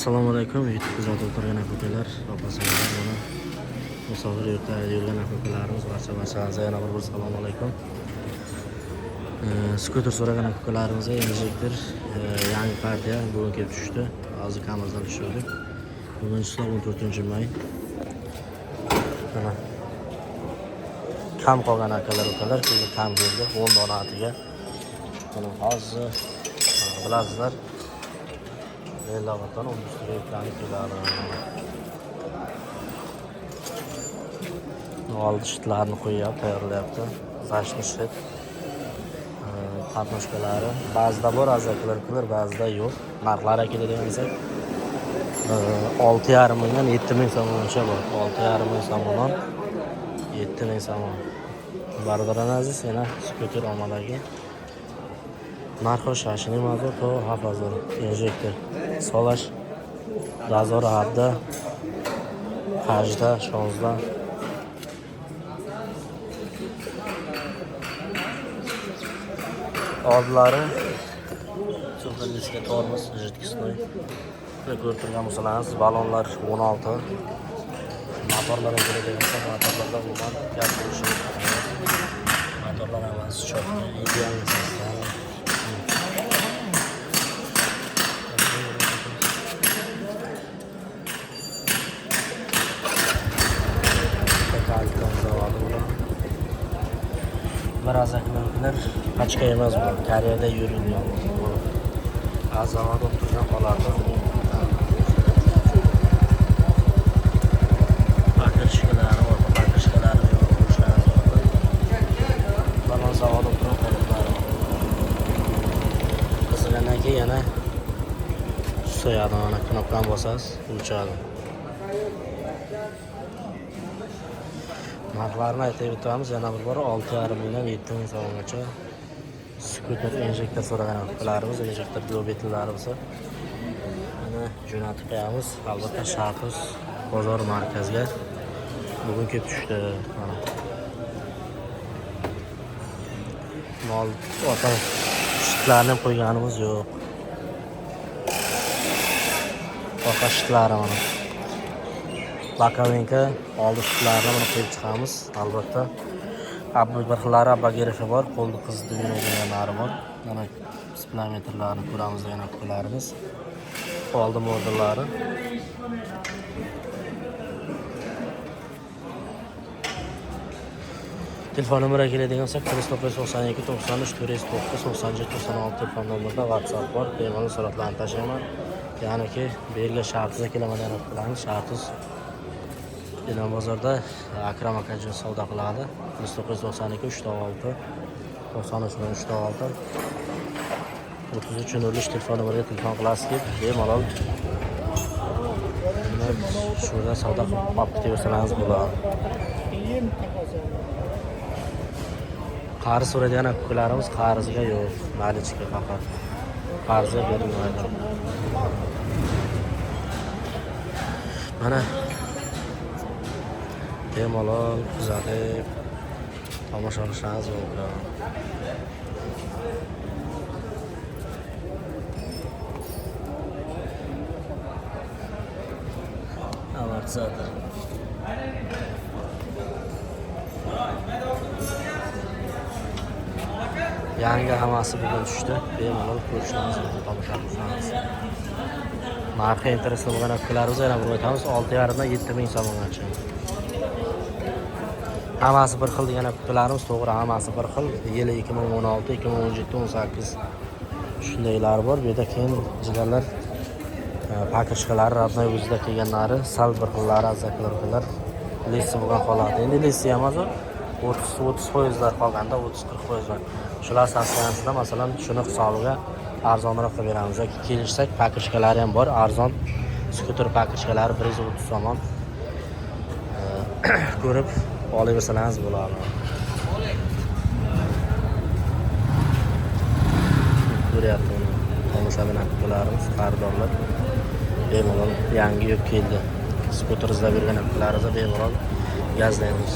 Assalomu alaykum. YouTube kuzatib turgan aka-ukalar, opa-singillar, mana musofir yurtda yurgan aka-ukalarimiz barchangizga yana bir assalomu alaykum. Skuter so'ragan aka-ukalarimizga Injector yangi partiya bugun kelib tushdi. Hozir kamazdan tushirdik. Bugun 14-may. Mana kam qolgan akalar-ukalar, sizni kam keldi 10 dona atiga. Mana hozir bilasizlar, Lavadan üstüne yüklenip oldi shitlarni qo'yib tayyorlayapti. Zashni shit. Patnoshkalari ba'zida bor azaklar, ba'zida yo'q. Narxlari keladigan bo'lsak 6,5 mingdan 7 ming so'mgacha bor. 6,5 ming so'mdan 7 ming so'm. Bardaran aziz yana skuter omadagi. Narxi shashini mazur to hafazor injektor solash dazor habda 18 16 oldlari so'qilishga tormoz jidkisnoy ko'rib turgan bo'lsangiz balonlar 16 motorlar keladigan motorlarda umuman gap bo'lishi motorlar emas chokni ideal biraz akıllar kaçka yemez bu. Kariyerde yürünüyor. Az zamanda oturacağım falarda. Bakışkaları, orta bakışkaları yorulmuşlar. Bana zavada oturan falarda. Kızılan ki yana soyadı ana knopkan basas uçadı. Narxlarni aytib o'tamiz. Yana bir bor 6,5 mingdan 7 ming so'mgacha skuter injektor so'ragan aka-ukalarimiz, injektor globetillari bo'lsa mana jo'natib qo'yamiz. Albatta Shaxus bozor markaziga bugun kelib tushdi. Mana mol ota shitlarni qo'yganimiz yo'q. Oqa shitlari mana Bakavenka oldi shitlarni mana qo'yib chiqamiz. Albatta bir xillari abagirifi bor, qo'lni qizdi yuradiganlari bor. Mana spilometrlarni ko'ramiz degan aka-ukalarimiz. Oldi modellari. Telefon nomeri keladigan bo'lsa 0992 93 409 97 96 telefon nomerida WhatsApp bor. Bemalol suratlarni tashlayman. Ya'ni ki belga Shaxusga keladigan aka-ukalarimiz Shaxus E'lon bozorda Akram akajon savdo qiladi. 992 316 93 316 33 telefon nomeriga telefon qilasiz, bemalol shurada savdo qilib olib ketaversangiz bo'ladi. Qarz so'raydigan aka-ukalarimiz qarzga yo'q, malichka faqat. Qarzga berilmaydi. Mana bemalol kuzatib tomosha qilishingiz mumkin. Amortizator. Yangi hammasi bugun tushdi. Bemalol ko'rishingiz mumkin, tomosha qilishingiz. Narxi interesli bo'lgan aka-ukalarimiz yana bir aytamiz 6,5 dan 7 ming so'mgacha. Hammasi bir xil degan aka-ukalarimiz to'g'ri, hammasi bir xil. Yili 2016, 2017, 18 shundaylar bor. Bu yerda keyin jigarlar pakirishkalari radnoy o'zida kelganlari sal bir xillari azaklar lesi bo'lgan holati. Endi lesi ham hozir 30% qolganda 30-40%. Shular savsiyasida masalan shuni hisobiga arzonroq qilib beramiz. Yoki kelishsak pakirishkalari ham bor, arzon skuter pakirishkalari 130 so'm. Ko'rib olaversangiz bo'ladi. Ko'ryapti uni. Tomoshabin aka-ukalarimiz, xaridorlar bemalol yangi yuk keldi. Skuter izlab yurgan aka-ukalarimizni bemalol gazlaymiz.